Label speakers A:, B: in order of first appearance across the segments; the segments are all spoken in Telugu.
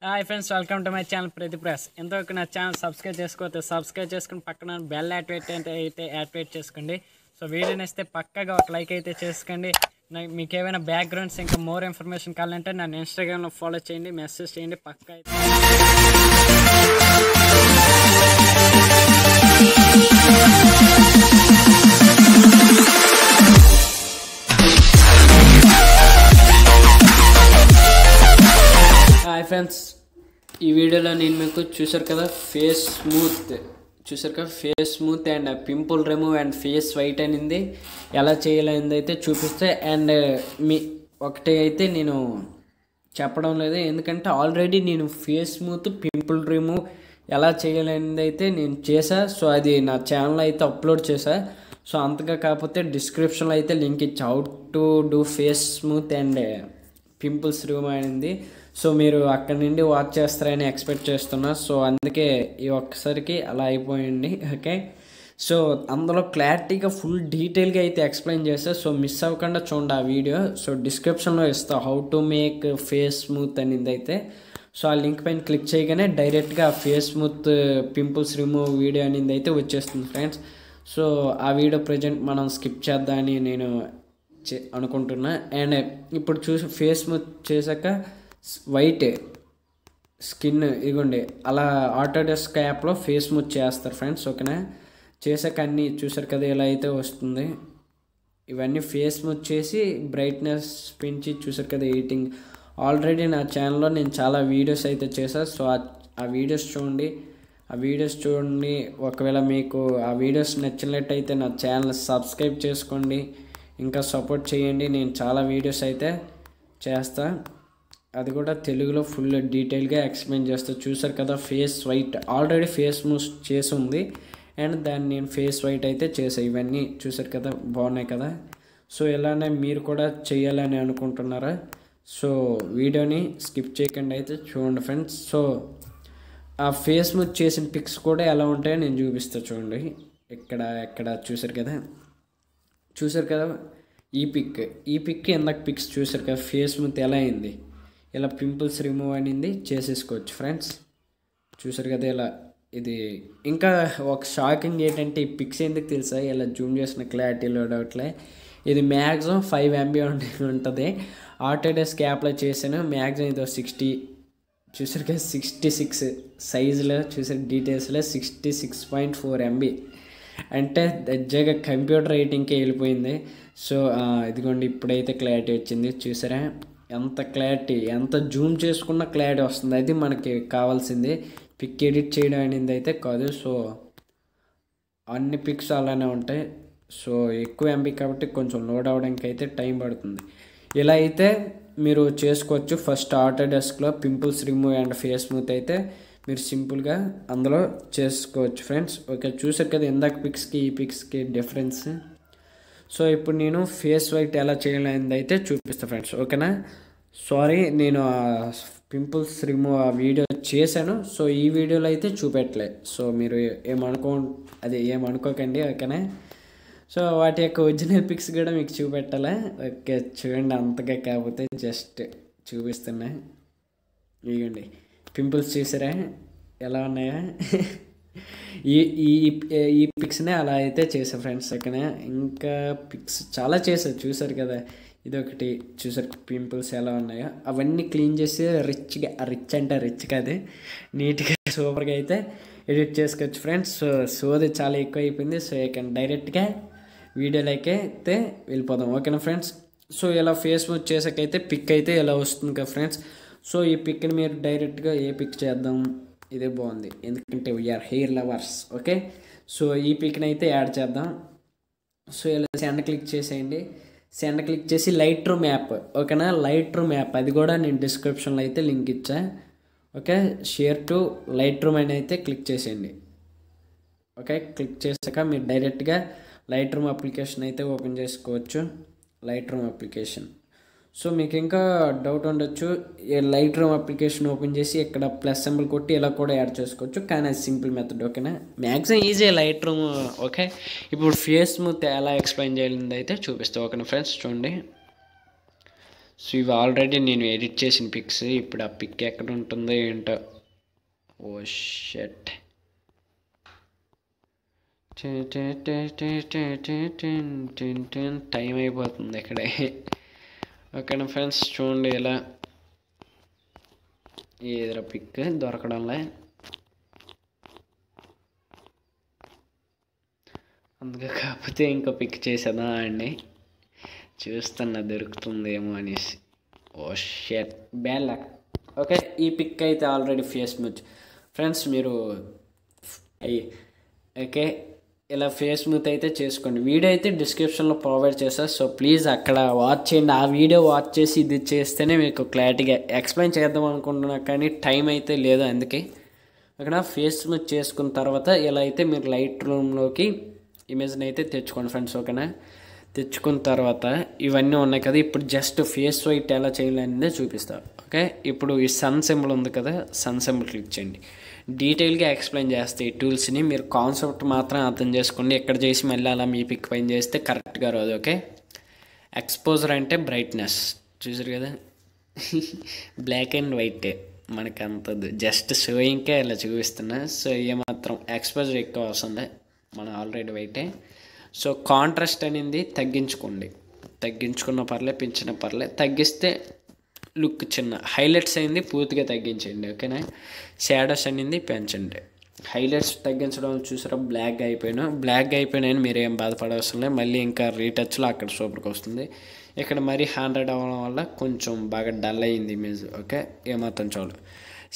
A: Hi friends, welcome to my channel Pradeep Rash. ఇంతవరకు నా ఛానల్ సబ్స్క్రైబ్ చేసుకోకపోతే సబ్స్క్రైబ్ చేసుకుని పక్కన బెల్ యాక్టివేట్ చేసుకోండి. సో వీడియో నచ్చితే పక్కగా ఒక లైక్ అయితే చేసుకోండి. మీకు ఏమైనా బ్యాక్గ్రౌండ్స్ ఇంకా మోర్ ఇన్ఫర్మేషన్ కావాలంటే నన్ను ఇన్స్టాగ్రామ్లో ఫాలో చేయండి, మెసేజ్ చేయండి పక్క అయితే. హాయ్ ఫ్రెండ్స్, ఈ వీడియోలో నేను మీకు చూసారు కదా face smooth and pimple remove and face white అనేది ఎలా చేయాలనేది అయితే చూపిస్తే. అండ్ మీ ఒకటి అయితే నేను చెప్పడం లేదు, ఎందుకంటే ఆల్రెడీ నేను ఫేస్ స్మూత్ పింపుల్ రిమూవ్ ఎలా చేయాలనేది అయితే నేను చేసా. సో అది నా ఛానల్లో అయితే అప్లోడ్ చేసా. సో అంతగా కాకపోతే డిస్క్రిప్షన్లో అయితే లింక్ ఇచ్చా, how to do face smooth and pimples remove అనేది. సో మీరు అక్కడి నుండి వాచ్ చేస్తారని ఎక్స్పెక్ట్ చేస్తున్నా. సో అందుకే ఈ ఒక్కసారికి అలా అయిపోయింది. ఓకే, సో అందులో క్లారిటీగా ఫుల్ డీటెయిల్గా అయితే ఎక్స్ప్లెయిన్ చేస్తా. సో మిస్ అవ్వకుండా చూడండి ఆ వీడియో. సో డిస్క్రిప్షన్లో ఇస్తా how to make face smooth అనేది అయితే. సో ఆ లింక్ పైన క్లిక్ చేయగానే డైరెక్ట్గా face smooth pimples remove video అనేది అయితే వచ్చేస్తుంది ఫ్రెండ్స్. సో ఆ వీడియో ప్రజెంట్ మనం స్కిప్ చేద్దామని నేను అనుకుంటున్నా. అండ్ ఇప్పుడు చూసి ఫేస్ స్మూత్ చేశాక వైట్ స్కిన్ ఇదిగోండి అలా ఆటోడెస్క్ యాప్లో ఫేస్ స్మూత్ చేస్తారు ఫ్రెండ్స్. ఓకేనా, చేశాక అన్నీ చూసారు కదా ఇలా అయితే వస్తుంది. ఇవన్నీ ఫేస్ స్మూత్ చేసి బ్రైట్నెస్ పెంచి చూసారు కదా ఎడిటింగ్. ఆల్రెడీ నా ఛానల్లో నేను చాలా వీడియోస్ అయితే చేశాను. సో ఆ వీడియోస్ చూడండి. ఒకవేళ మీకు ఆ వీడియోస్ నచ్చినట్టయితే నా ఛానల్ సబ్స్క్రైబ్ చేసుకోండి, ఇంకా సపోర్ట్ చేయండి. నేను చాలా వీడియోస్ అయితే చేస్తా, అది కూడా తెలుగులో ఫుల్ డీటెయిల్గా ఎక్స్ప్లెయిన్ చేస్తా. చూసారు కదా face white already face smooth చేసి ఉంది, అండ్ దాన్ని నేను ఫేస్ వైట్ అయితే చేసాను. ఇవన్నీ చూసారు కదా బాగున్నాయి కదా. సో ఇలానే మీరు కూడా చేయాలని అనుకుంటున్నారా? సో వీడియోని స్కిప్ చేయకుండా అయితే చూడండి ఫ్రెండ్స్. సో ఆ ఫేస్ స్మూత్ చేసిన పిక్స్ కూడా ఎలా ఉంటాయో నేను చూపిస్తా చూడండి. ఎక్కడ చూసారు కదా ఈ పిక్ ఇందాక పిక్స్ చూసారు కదా ఫేస్ స్మూత్ ఎలా అయింది, ఇలా పింపుల్స్ రిమూవ్ అయింది చేసేసుకోవచ్చు ఫ్రెండ్స్. చూసారు కదా ఇలా. ఇది ఇంకా ఒక షాకింగ్ ఏంటంటే ఈ పిక్స్ ఎందుకు తెలుసా, ఇలా జూమ్ చేసిన క్లారిటీలో డౌట్లే. ఇది మ్యాక్సిమం 5 MB ఉంటుంది. ఆటోడెస్క్ యాప్లో చేశాను. మ్యాక్సిమం ఇది 60 చూసారు కదా 66 సైజులో చూసారు డీటెయిల్స్లో 66.4 MB అంటే దగ్గరగా కంప్యూటర్ రేటింగ్కే వెళ్ళిపోయింది. సో ఇదిగోండి ఇప్పుడైతే క్లారిటీ వచ్చింది. చూసారా ఎంత క్లారిటీ, ఎంత జూమ్ చేసుకున్న క్లారిటీ వస్తుంది. అది మనకి కావాల్సింది. పిక్ ఎడిట్ చేయడం అనేది అయితే కాదు. సో అన్ని పిక్స్ అలానే ఉంటాయి. సో ఎక్కువ MB కాబట్టి కొంచెం లోడ్ అవ్వడానికి అయితే టైం పడుతుంది. ఇలా అయితే మీరు చేసుకోవచ్చు. ఫస్ట్ ఆటోడెస్క్లో pimples remove and face smooth అయితే మీరు సింపుల్గా అందులో చేసుకోవచ్చు ఫ్రెండ్స్. ఓకే, చూసారు కదా ఇందాక పిక్స్కి ఈ పిక్స్కి డిఫరెన్స్. సో ఇప్పుడు నేను ఫేస్ వైట్ ఎలా చేయాలనేది అయితే చూపిస్తాను ఫ్రెండ్స్. ఓకేనా, సారీ నేను పింపుల్స్ రిమూవ్ ఆ వీడియో చేశాను. సో ఈ వీడియోలో అయితే చూపెట్టలేదు. సో మీరు ఏమనుకోకండి. ఓకేనా, సో వాటి యొక్క ఒరిజినల్ పిక్స్ కూడా మీకు చూపెట్టాలా. ఓకే చూడండి, అంతగా కాకపోతే జస్ట్ చూపిస్తున్నా. ఇవ్వండి పింపుల్స్ చూసారా ఎలా ఉన్నాయా. ఈ పిక్స్నే అలా అయితే చేసా ఫ్రెండ్స్. ఓకేనా, ఇంకా పిక్స్ చాలా చేశారు చూసారు కదా. ఇదొకటి చూసారు పింపుల్స్ ఎలా ఉన్నాయో అవన్నీ క్లీన్ చేసి రిచ్ కాదు నీట్గా సూపర్గా అయితే ఎడిట్ చేసుకోవచ్చు ఫ్రెండ్స్. సో సోది చాలా ఎక్కువ అయిపోయింది. సో ఇక డైరెక్ట్గా వీడియోలోకి అయితే వెళ్ళిపోదాం. ఓకేనా ఫ్రెండ్స్. సో ఇలా ఫేస్ వాష్ చేసాకైతే పిక్ అయితే ఇలా వస్తుంది కదా ఫ్రెండ్స్. సో ఈ పిక్ని మీరు డైరెక్ట్గా ఏ పిక్ చేద్దాం, ఇదే బాగుంది ఎందుకంటే we are hair lovers. Okay, so ఈ పిక్ని అయితే యాడ్ చేద్దాం. సో ఇలా సెండ్ క్లిక్ చేసేయండి. సెండ్ క్లిక్ చేసి లైట్రూమ్ యాప్. ఓకేనా, లైట్రూమ్ యాప్ అది కూడా నేను డిస్క్రిప్షన్లో అయితే లింక్ ఇచ్చా. ఓకే, షేర్ టు లైట్రూమ్ అని అయితే క్లిక్ చేసేయండి. ఓకే, క్లిక్ చేశాక మీరు డైరెక్ట్గా లైట్రూమ్ అప్లికేషన్ అయితే ఓపెన్ చేసుకోవచ్చు. Lightroom application. సో మీకు ఇంకా డౌట్ ఉండొచ్చు, లైట్రూమ్ అప్లికేషన్ ఓపెన్ చేసి ఇక్కడ ప్లస్ సింబల్ కొట్టి ఇలా కూడా యాడ్ చేసుకోవచ్చు, కానీ అది సింపుల్ మెథడ్. ఓకేనా, మ్యాక్సిమం ఈజీ లైట్రూమ్. ఓకే, ఇప్పుడు ఫేస్ స్మూత్ ఎలా ఎక్స్ప్లెయిన్ చేయాలి అయితే చూపిస్తాను. ఓకేనా ఫ్రెండ్స్ చూడండి. సో ఇవి ఆల్రెడీ నేను ఎడిట్ చేసిన పిక్స్. ఇప్పుడు ఆ పిక్ ఎక్కడ ఉంటుందో ఏంటో. ఓ షట్. టైం అయిపోతుంది ఇక్కడే. ఓకేనా ఫ్రెండ్స్, చూడండి ఇలా ఏదైనా పిక్ దొరకడంలే. అందుకే కాకపోతే ఇంకో పిక్ చేసేదా అండి, చూస్తున్నా దొరుకుతుందేమో అనేసి. ఓ షట్, బ్యాడ్ లక్. ఓకే, ఈ పిక్ అయితే ఆల్రెడీ ఫేస్ స్మూత్ ఫ్రెండ్స్. మీరు ఓకే ఇలా ఫేస్ స్మూత్ అయితే చేసుకోండి. వీడియో అయితే డిస్క్రిప్షన్లో ప్రొవైడ్ చేస్తా. సో ప్లీజ్ అక్కడ వాచ్ చేయండి. ఆ వీడియో వాచ్ చేసి ఇది చేస్తేనే మీకు క్లారిటీగా ఎక్స్ప్లెయిన్ చేద్దాం అనుకుంటున్నా, కానీ టైం అయితే లేదు. అందుకే అక్కడ ఫేస్ స్మూత్ చేసుకున్న తర్వాత ఇలా అయితే మీరు లైట్ రూమ్లోకి ఇమేజ్ని అయితే తెచ్చుకోండి ఫ్రెండ్స్. ఓకేనా, తెచ్చుకున్న తర్వాత ఇవన్నీ ఉన్నాయి కదా, ఇప్పుడు జస్ట్ ఫేస్ వైట్ ఎలా చేయాలనేదే చూపిస్తా. ఓకే, ఇప్పుడు ఈ సన్ సింబల్ ఉంది కదా, సన్ సింబల్ క్లిక్ చేయండి. డీటెయిల్గా ఎక్స్ప్లెయిన్ చేస్తే ఈ టూల్స్ని మీరు కాన్సెప్ట్ మాత్రం అర్థం చేసుకోండి. ఎక్కడ చేసి మళ్ళీ అలా మీ పిక్ పైన చేస్తే కరెక్ట్గా రాదు. ఓకే, ఎక్స్పోజర్ అంటే బ్రైట్నెస్ చూసారు కదా, బ్లాక్ అండ్ వైట్ మనకి అంతది, జస్ట్ షోయింగ్కే ఇలా చూపిస్తున్నా. సో ఏమాత్రం ఎక్స్పోజర్ ఎక్కువ వస్తుంది, మనం ఆల్రెడీ వైటే. సో కాంట్రాస్ట్ అనేది తగ్గించుకోండి, తగ్గించుకున్న పర్లే, పెంచిన పర్లే. తగ్గిస్తే లుక్ చిన్న, హైలైట్స్ అయింది పూర్తిగా తగ్గించండి. ఓకేనా, షాడోస్ అనేది పెంచండి. హైలైట్స్ తగ్గించడం చూసారా, బ్లాక్గా అయిపోయినాయని మీరు ఏం బాధపడవలసిన లేదు. మళ్ళీ ఇంకా రీటచ్లో అక్కడ సూపర్గా వస్తుంది. ఇక్కడ మరీ 100 అవ్వడం వల్ల కొంచెం బాగా డల్ అయ్యింది ఇమేజ్. ఓకే, ఏమాత్రం చాలు.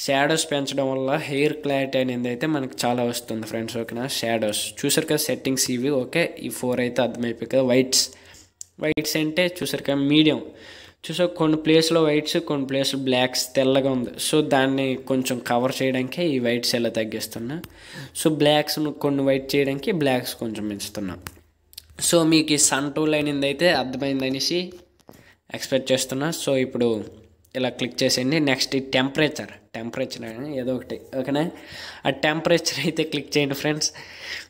A: షాడోస్ పెంచడం వల్ల హెయిర్ క్లారిటీ అనేది అయితే మనకు చాలా వస్తుంది ఫ్రెండ్స్. ఓకేనా, షాడోస్ చూసారు కదా, సెట్టింగ్స్ ఇవి. ఓకే, ఈ 4 అయితే అర్థమైపోయి కదా. వైట్స్ అంటే చూసారు కదా, మీడియం. చూసారు కొన్ని ప్లేస్లో వైట్స్, కొన్ని ప్లేస్లో బ్లాక్స్ తెల్లగా ఉంది. సో దాన్ని కొంచెం కవర్ చేయడానికి ఈ వైట్స్ ఎలా తగ్గిస్తున్నా. సో బ్లాక్స్ కొన్ని వైట్ చేయడానికి బ్లాక్స్ కొంచెం పెంచుతున్నా. సో మీకు ఈ సన్ టూల్ అనేది అయితే అర్థమైందనేసి ఎక్స్పెక్ట్ చేస్తున్నా. సో ఇప్పుడు ఇలా క్లిక్ చేసేయండి. నెక్స్ట్ ఈ టెంపరేచర్ ఏదో ఒకటి. ఓకేనా, ఆ టెంపరేచర్ అయితే క్లిక్ చేయండి ఫ్రెండ్స్.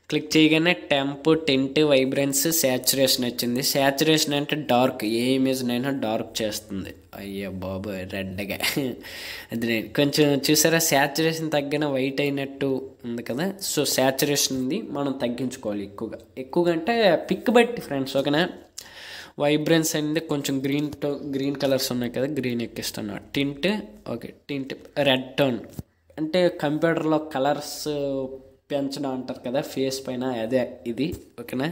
A: క్లిక్ చేయగానే టెంప్, టింట్, వైబ్రెన్స్, శాచురేషన్ వచ్చింది. శాచురేషన్ అంటే డార్క్, ఏ ఇమేజ్నైనా డార్క్ చేస్తుంది. అయ్యో బాబు, రెడ్గా అది కొంచెం చూసారా, శాచురేషన్ తగ్గిన వైట్ అయినట్టు ఉంది కదా. సో శాచురేషన్ ఉంది మనం తగ్గించుకోవాలి ఎక్కువగా అంటే పిక్ బట్టి ఫ్రెండ్స్. ఓకేనా, వైబ్రెన్స్ అనేది కొంచెం గ్రీన్ కలర్స్ ఉన్నాయి కదా, గ్రీన్ ఎక్కిస్తున్నా. Tint, okay tint, red tone అంటే కంప్యూటర్లో కలర్స్ పెంచడం అంటారు కదా ఫేస్ పైన, అదే ఇది. ఓకేనా,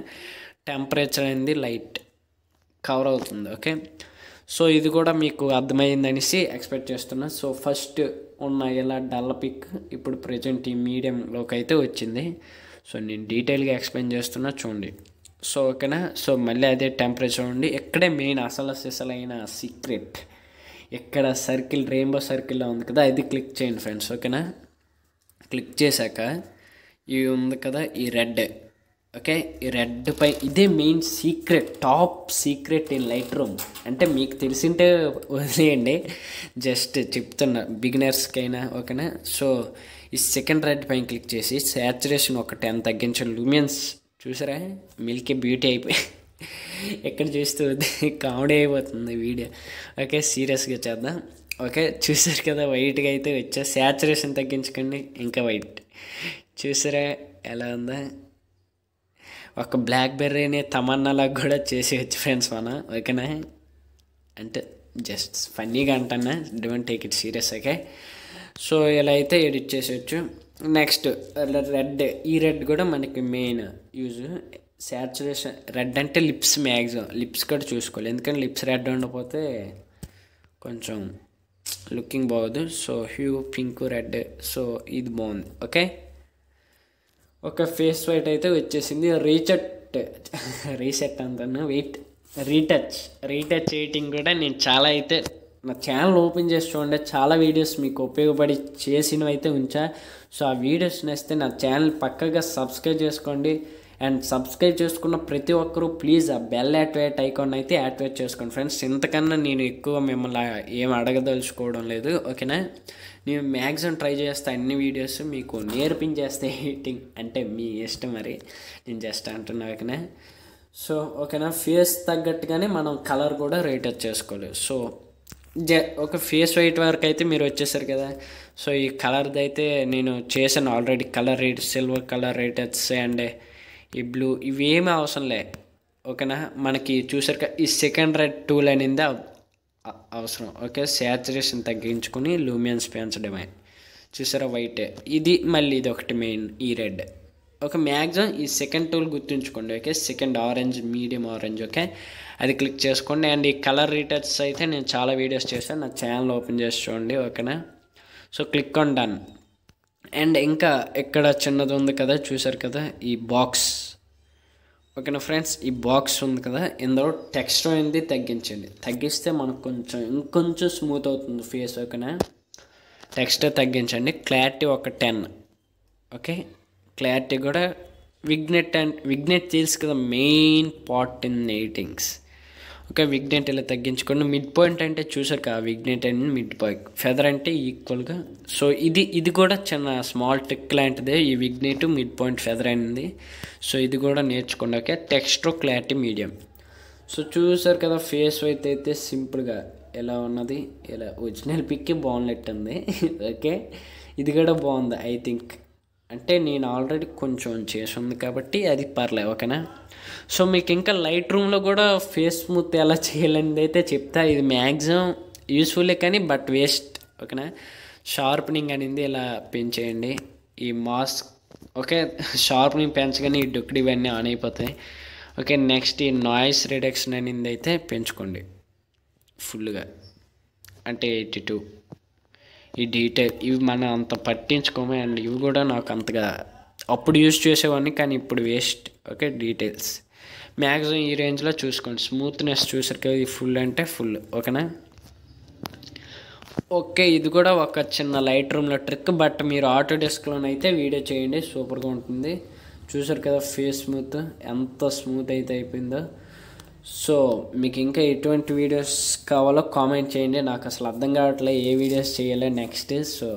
A: టెంపరేచర్ అనేది లైట్ కవర్ అవుతుంది. ఓకే, సో ఇది కూడా మీకు అర్థమైందనేసి ఎక్స్పెక్ట్ చేస్తున్నా. సో ఫస్ట్ ఉన్న ఇలా డల్ పిక్ ఇప్పుడు ప్రజెంట్ ఈ మీడియంలోకి అయితే వచ్చింది. సో నేను డీటెయిల్గా ఎక్స్ప్లెయిన్ చేస్తున్నా చూడండి. సో ఓకేనా, సో మళ్ళీ అదే టెంపరేచర్ ఉండి ఇక్కడే మెయిన్ అసలైన సీక్రెట్, ఇక్కడ సర్కిల్, రెయిన్బో సర్కిల్లో ఉంది కదా, అది క్లిక్ చేయండి ఫ్రెండ్స్. ఓకేనా, క్లిక్ చేశాక ఇవి ఉంది కదా ఈ రెడ్. ఓకే, ఈ రెడ్ పై ఇదే main secret, top secret in light room. అంటే మీకు తెలిసింటే వదిలేయండి, జస్ట్ చెప్తున్నా బిగినర్స్కైనా. ఓకేనా, సో ఈ సెకండ్ రెడ్ పైన క్లిక్ చేసి శాచురేషన్ ఒక 10 తగ్గించండి. లూమియన్స్ చూసారా, మిల్కీ బ్యూటీ అయిపోయి ఎక్కడ చూస్తూ కామెడీ అయిపోతుంది వీడియో. ఓకే, సీరియస్గా చేద్దాం. ఓకే, చూసారు కదా వైట్గా అయితే వచ్చా. శాచురేషన్ తగ్గించుకోండి, ఇంకా వైట్ చూసారా ఎలా ఉందా. ఒక బ్లాక్ బెర్రీని తమన్నాలాగా కూడా చేసేయచ్చు ఫ్రెండ్స్ మనం. ఓకేనా, అంటే జస్ట్ ఫన్నీగా అంటున్నా, don't take it serious. Okay, so ఇలా అయితే ఎడిట్ చేసేయచ్చు. నెక్స్ట్ రెడ్, ఈ రెడ్ కూడా మనకి మెయిన్ యూజ్. శాచురేషన్ రెడ్ అంటే లిప్స్, మ్యాక్సిమం లిప్స్ కూడా చూసుకోవాలి, ఎందుకంటే లిప్స్ రెడ్ ఉండకపోతే కొంచెం లుకింగ్ బాగోదు. So hue, pink, red, so ఇది బాగుంది. ఓకే, ఒక ఫేస్ వైట్ అయితే వచ్చేసింది. రీసెట్ అంటాను, రీటచ్ ఎడిటింగ్ కూడా నేను చాలా అయితే నా ఛానల్ ఓపెన్ చేసి చూడండి, చాలా వీడియోస్ మీకు ఉపయోగపడి చేసినవి అయితే ఉంచా. సో ఆ వీడియోస్ నచ్చితే నా ఛానల్ పక్కగా సబ్స్క్రైబ్ చేసుకోండి. అండ్ సబ్స్క్రైబ్ చేసుకున్న ప్రతి ఒక్కరూ ప్లీజ్ ఆ బెల్ యాక్టివేట్ ఐకాన్ అయితే యాక్టివేట్ చేసుకోండి ఫ్రెండ్స్. ఇంతకన్నా నేను ఎక్కువ మిమ్మల్ని ఏం అడగదలుచుకోవడం లేదు. ఓకేనా, నేను మ్యాక్సిమం ట్రై చేస్తా అన్ని వీడియోస్ మీకు నేర్పించేస్తే ఎడిటింగ్, అంటే మీ ఇష్టం మరి, నేను జస్ట్ అంటున్నా. ఓకేనా, సో ఓకేనా, ఫేస్ తగ్గట్టుగానే మనం కలర్ కూడా రేటచ్ చేసుకోవాలి. సో ఒక ఫేస్ వైట్ వరకు అయితే మీరు వచ్చేసారు కదా. సో ఈ కలర్ది అయితే నేను చేశాను already. Colour rate silver colour రేటెడ్స్ అండ్ ఈ బ్లూ ఇవేమీ అవసరం లే. ఓకేనా, మనకి చూసారు ఈ సెకండ్ రెడ్ టూల్ అనేది అవసరం. ఓకే, శాచురేషన్ తగ్గించుకుని లూమియన్స్ పెంచడమే. చూసారా వైట్, ఇది మళ్ళీ ఇది ఒకటి మెయిన్ ఈ రెడ్. ఒక మ్యాక్సిమం ఈ సెకండ్ టూల్ గుర్తుంచుకోండి. Okay, second orange, medium orange. Okay, అది క్లిక్ చేసుకోండి. అండ్ ఈ కలర్ రీటచ్ అయితే నేను చాలా వీడియోస్ చేశాను, నా ఛానల్ ఓపెన్ చేసి చూడండి. ఓకేనా, so click on done. And ఇంకా ఇక్కడ చిన్నది ఉంది కదా, చూసారు కదా ఈ బాక్స్. ఓకేనా ఫ్రెండ్స్, ఈ బాక్స్ ఉంది కదా, ఇందులో టెక్స్ట్ అనేది తగ్గించండి. తగ్గిస్తే మనకు ఇంకొంచెం స్మూత్ అవుతుంది ఫేస్. ఓకేనా, టెక్స్ట్ తగ్గించండి. క్లారిటీ ఒక 10. ఓకే, క్లారిటీ కూడా విగ్నెట్ తెలుసు కదా, main part in editings. Okay, vignette ఇలా తగ్గించుకోండి. మిడ్ పాయింట్ అంటే చూసారు కదా, vignette and mid point, feather అంటే ఈక్వల్గా. సో ఇది కూడా చిన్న స్మాల్ ట్రిక్ లాంటిదే, ఈ విగ్నెట్ మిడ్ పాయింట్ ఫెదర్ అనేది. సో ఇది కూడా నేర్చుకోండి. Okay, text clarity medium. So చూసారు కదా, ఫేస్ అయితే సింపుల్గా ఎలా ఉన్నది. ఇలా ఒరిజినల్ పిక్కి బాగున్నట్టుంది. ఓకే, ఇది కూడా బాగుంది ఐ థింక్. అంటే నేను ఆల్రెడీ కొంచెం చేసి ఉంది కాబట్టి అది పర్లేదు. ఓకేనా, సో మీకు ఇంకా లైట్ రూమ్లో కూడా ఫేస్ స్మూత్ ఎలా చేయాలనేది అయితే చెప్తా. ఇది మ్యాక్సిమం యూస్ఫుల్లే కానీ బట్ వేస్ట్. ఓకేనా, షార్ప్నింగ్ అనేది ఇలా పెంచేయండి. ఈ మాస్క్ ఓకే, షార్ప్నింగ్ పెంచగానే ఈ డొక్కుడు ఇవన్నీ ఆన్ అయిపోతాయి. ఓకే, నెక్స్ట్ ఈ నాయిస్ రిడక్షన్ అనేది అయితే పెంచుకోండి ఫుల్గా, అంటే 82. ఈ డీటెయిల్ ఇవి మనం అంత పట్టించుకోమే. అండ్ ఇవి కూడా నాకు అంతగా అప్పుడు యూజ్ చేసేవాడిని కానీ ఇప్పుడు వేస్ట్. ఓకే, డీటెయిల్స్ మ్యాక్సిమం ఈ రేంజ్లో చూసుకోండి. స్మూత్నెస్ చూసారు కదా, ఇది ఫుల్ అంటే ఫుల్. ఓకేనా, ఓకే, ఇది కూడా ఒక చిన్న లైట్ రూమ్లో ట్రిక్. బట్ మీరు ఆటోడెస్క్లోనైతే వీడియో చేయండి, సూపర్గా ఉంటుంది. చూసారు కదా ఫేస్ స్మూత్ ఎంత స్మూత్ అయితే అయిపోయిందో. సో మీకు ఇంకా ఎటువంటి వీడియోస్ కావాలో కామెంట్ చేయండి. నాకు అసలు అర్థం కావట్లేదు ఏ వీడియోస్ చేయాలి నెక్స్ట్. సో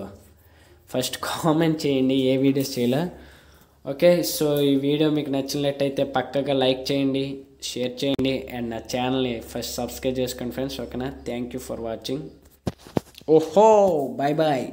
A: ఫస్ట్ కామెంట్ చేయండి ఏ వీడియోస్ చేయాలో. ఓకే, సో ఈ వీడియో మీకు నచ్చినట్లయితే పక్కగా లైక్ చేయండి, షేర్ చేయండి అండ్ నా ఛానల్ని ఫస్ట్ సబ్స్క్రైబ్ చేసుకోండి ఫ్రెండ్స్. ఓకేనా, థ్యాంక్ యూ ఫర్ వాచింగ్. ఓహో, బాయ్ బాయ్.